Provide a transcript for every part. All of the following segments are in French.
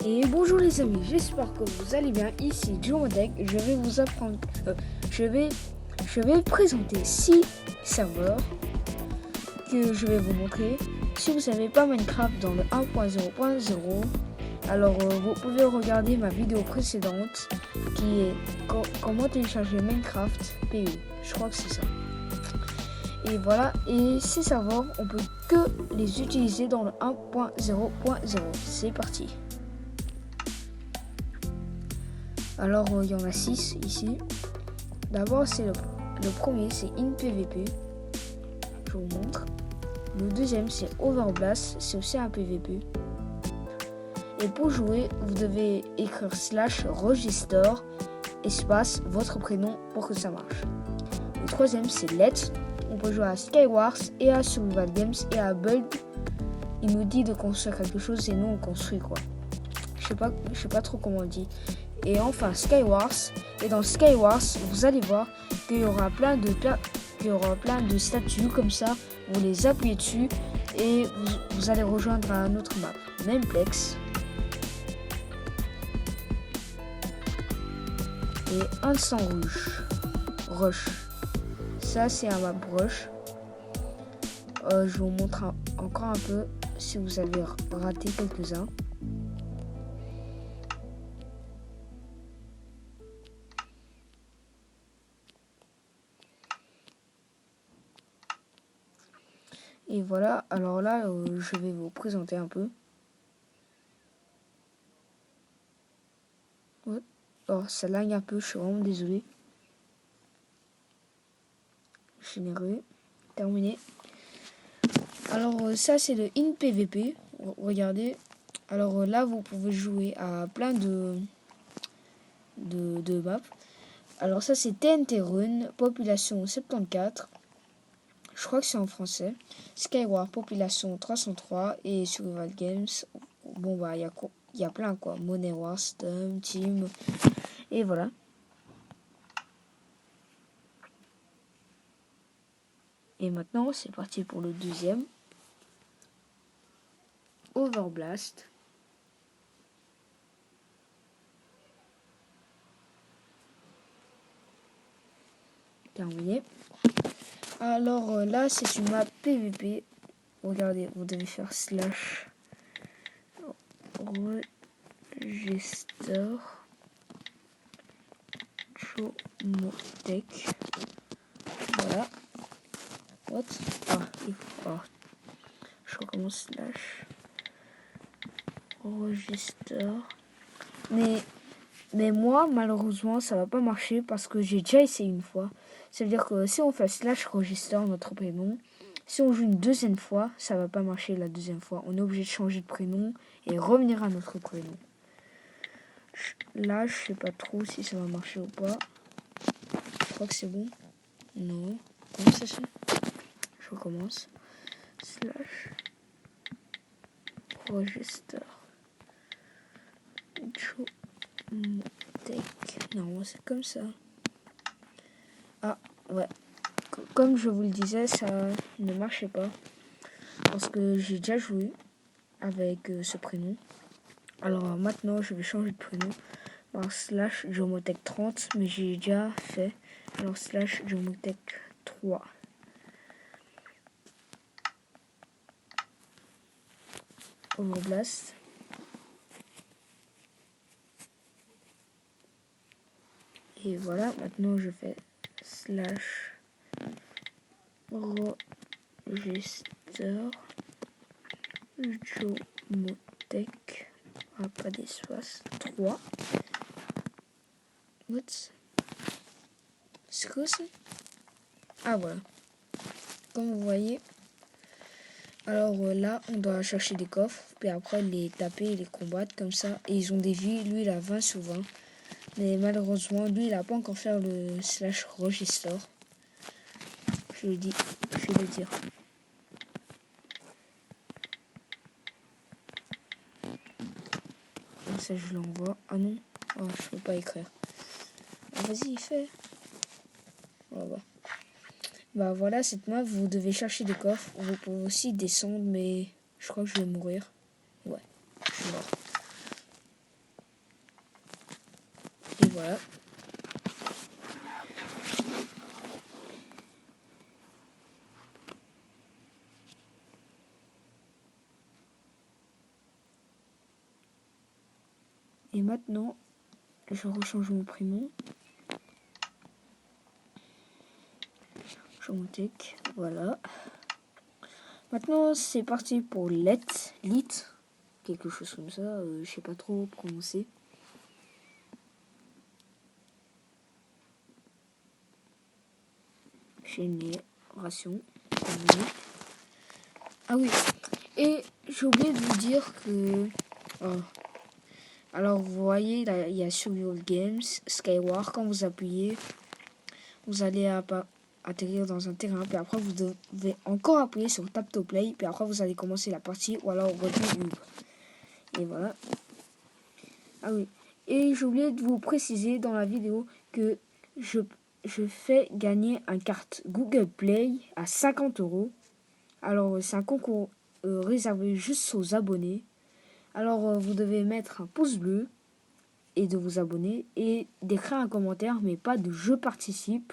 Et bonjour les amis, j'espère que vous allez bien. Ici Jomodek, je vais vous apprendre, je vais présenter 6 serveurs que je vais vous montrer. Si vous savez pas Minecraft dans le 1.0.0, alors vous pouvez regarder ma vidéo précédente qui est comment télécharger Minecraft PE. Je crois que c'est ça. Et voilà, et ces serveurs, on peut que les utiliser dans le 1.0.0. C'est parti. Alors, il y en a 6 ici. D'abord, c'est le premier, c'est InPVP. Je vous montre. Le deuxième, c'est Overblast. C'est aussi un PVP. Et pour jouer, vous devez écrire /register espace votre prénom pour que ça marche. Le troisième, c'est Let's. On peut jouer à Skywars et à Survival Games et à Build. Il nous dit de construire quelque chose et nous on construit quoi. Je sais pas trop comment on dit. Et enfin Skywars. Et dans Skywars, vous allez voir qu'il y aura plein de statues comme ça. Vous les appuyez dessus et vous allez rejoindre un autre map. Memeplex. Et Instant Rush. Ça c'est un map rush. Je vous montre encore un peu si vous avez raté quelques-uns. Et voilà, alors là, je vais vous présenter un peu. Ouais. Alors, ça lag un peu, je suis vraiment désolé. Généreux. Terminé. Alors, ça, c'est le InPVP. Regardez. Alors là, vous pouvez jouer à plein de maps. Alors ça, c'est TNT Run, population 74. Je crois que c'est en français. Skyward, population 303. Et Survival Games. Bon, bah, il y a plein, quoi. Money Wars, Team. Et voilà. Et maintenant, c'est parti pour le deuxième. Overblast. Terminé. Alors là, c'est une map PVP. Regardez, vous devez faire /register Jomodek. Voilà. What? Je recommence /register. Mais moi, malheureusement, ça va pas marcher parce que j'ai déjà essayé une fois. Ça veut dire que si on fait /register notre prénom, si on joue une deuxième fois, ça va pas marcher la deuxième fois. On est obligé de changer de prénom et revenir à notre prénom. Là, je sais pas trop si ça va marcher ou pas. Je crois que c'est bon. Non. Comment ça se fait? Je recommence. /register Jomodek. Non, c'est comme ça. Ah, ouais. Comme je vous le disais, ça ne marchait pas. Parce que j'ai déjà joué avec ce prénom. Alors maintenant, je vais changer de prénom par /Jomodek30. Mais j'ai déjà fait. Alors /Jomodek3. Overblast. Et voilà, maintenant je fais /register Jomodek. Pas d'espace. 3. What? C'est quoi ça? Ah voilà. Comme vous voyez. Alors là, on doit chercher des coffres. Puis après les taper et les combattre comme ça. Et ils ont des vies. Lui, il a 20 sur 20. Mais malheureusement, lui, il n'a pas encore fait le /register. Je vais le dire. Comme ça, je l'envoie. Ah non, je peux pas écrire. Ah, vas-y, fais. Bah voilà, cette map, vous devez chercher des coffres. Vous pouvez aussi descendre, mais je crois que je vais mourir. Ouais, je suis mort. Voilà. Et maintenant, je rechange mon prénom. Je monte, voilà. Maintenant, c'est parti pour lit, quelque chose comme ça, je sais pas trop prononcer. Génération. Ah oui, et j'ai oublié de vous dire que... alors, vous voyez, là, il y a Survival Games, Skyward. Quand vous appuyez, vous allez atterrir dans un terrain. Puis après, vous devez encore appuyer sur Tap to Play. Puis après, vous allez commencer la partie ou alors retenir. Et voilà. Ah oui. Et j'ai oublié de vous préciser dans la vidéo que je fais gagner un carte Google Play à 50 €. Alors, c'est un concours réservé juste aux abonnés. Alors, vous devez mettre un pouce bleu et de vous abonner et d'écrire un commentaire, mais pas de je participe.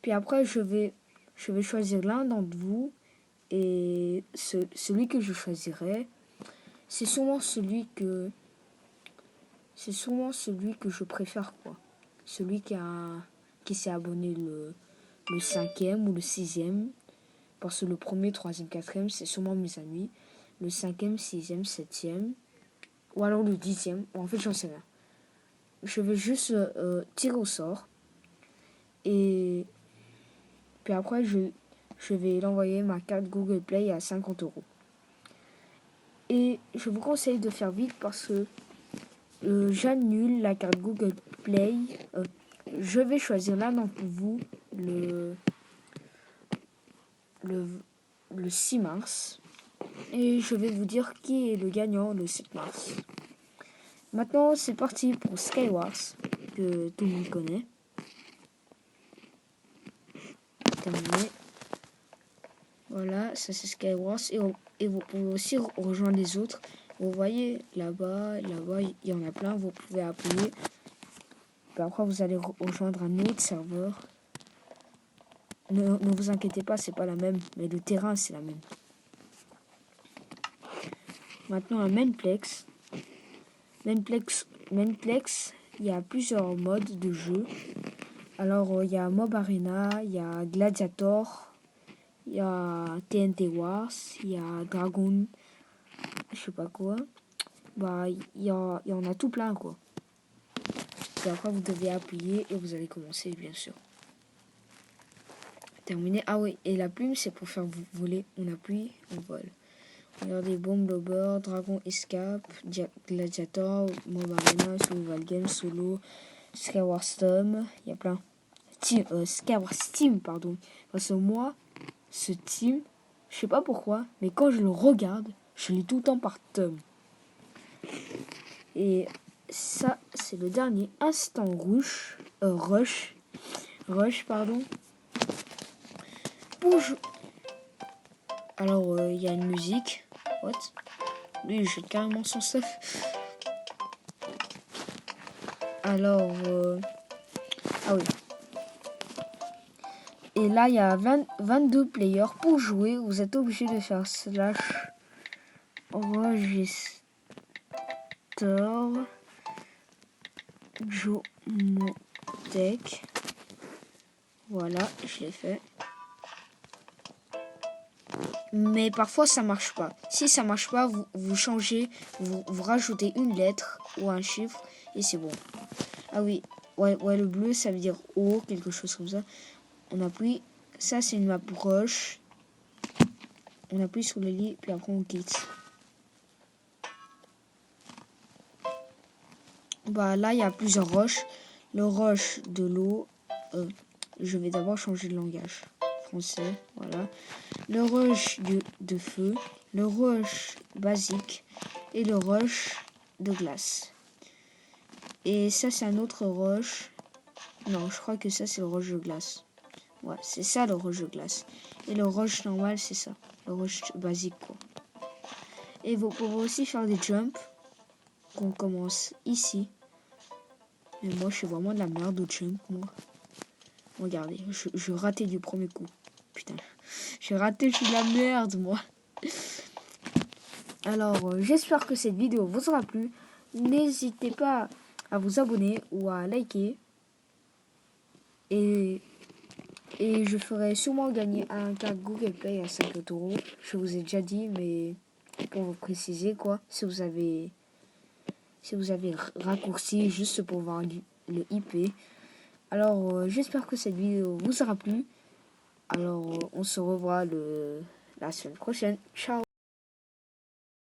Puis après, je vais choisir l'un d'entre vous et celui que je choisirai, c'est sûrement celui que je préfère, quoi. Celui qui s'est abonné le 5e ou le 6e. Parce que le 1er, 3e, 4e, c'est sûrement mes amis. Le 5e, 6e, 7e. Ou alors le 10e. En fait, j'en sais rien. Je vais juste tirer au sort. Et puis après, je vais l'envoyer ma carte Google Play à 50 €. Et je vous conseille de faire vite parce que j'annule la carte Google Play. Je vais choisir l'un d'entre vous le 6 mars. Et je vais vous dire qui est le gagnant le 7 mars. Maintenant, c'est parti pour Skywars, que tout le monde connaît. Terminé. Voilà, ça c'est Skywars. Et vous pouvez aussi rejoindre les autres. Vous voyez, là-bas, il y en a plein. Vous pouvez appuyer. Puis après, vous allez rejoindre un autre serveur. Ne vous inquiétez pas, c'est pas la même. Mais le terrain, c'est la même. Maintenant, un Mainplex. Mainplex, il y a plusieurs modes de jeu. Alors, il y a Mob Arena, il y a Gladiator, il y a TNT Wars, il y a Dragon, je sais pas quoi. Bah, il y en a tout plein, quoi. Et après, vous devez appuyer et vous allez commencer, bien sûr. Terminé. Ah oui, et la plume, c'est pour faire voler. On appuie, on vole. Regardez, Bomb Lobber, Dragon Escape, Gladiator, Mob Arena, Survival Games, Solo, Skyward Storm, il y a plein. Skyward Steam, pardon. Parce que moi, ce team, je sais pas pourquoi, mais quand je le regarde, je lis tout le temps par tome. Et ça, c'est le dernier instant rush, pardon. Bonjour. Alors, il y a une musique. What? Lui, il jette carrément son stuff. Alors, ah oui. Et là, il y a 22 players. Pour jouer, vous êtes obligé de faire / register Jomotech. Voilà, je l'ai fait. Mais parfois ça marche pas. Si ça marche pas, vous changez, vous rajoutez une lettre ou un chiffre et c'est bon. Ah oui, ouais, le bleu ça veut dire O, quelque chose comme ça. On appuie, ça c'est une map rush. On appuie sur le lit puis après on quitte. Bah là il y a plusieurs rushs. Le rush de l'eau, je vais d'abord changer de langage. Français, voilà. Le rush de feu, le rush basique et le rush de glace. Et ça c'est un autre rush. Non, je crois que ça c'est le rush de glace. Ouais, c'est ça le rush de glace. Et le rush normal c'est ça, le rush basique quoi. Et vous pouvez aussi faire des jumps. Qu'on commence ici. Mais moi, je suis vraiment de la merde au chunk, moi. Regardez, je ratais du premier coup. Putain, j'ai raté, je suis de la merde, moi. Alors, j'espère que cette vidéo vous aura plu. N'hésitez pas à vous abonner ou à liker. Et je ferai sûrement gagner un carte Google Play à 50 €. Je vous ai déjà dit, mais pour vous préciser, quoi, si vous avez raccourci juste pour voir le IP. Alors, j'espère que cette vidéo vous aura plu. Alors, on se revoit la semaine prochaine. Ciao!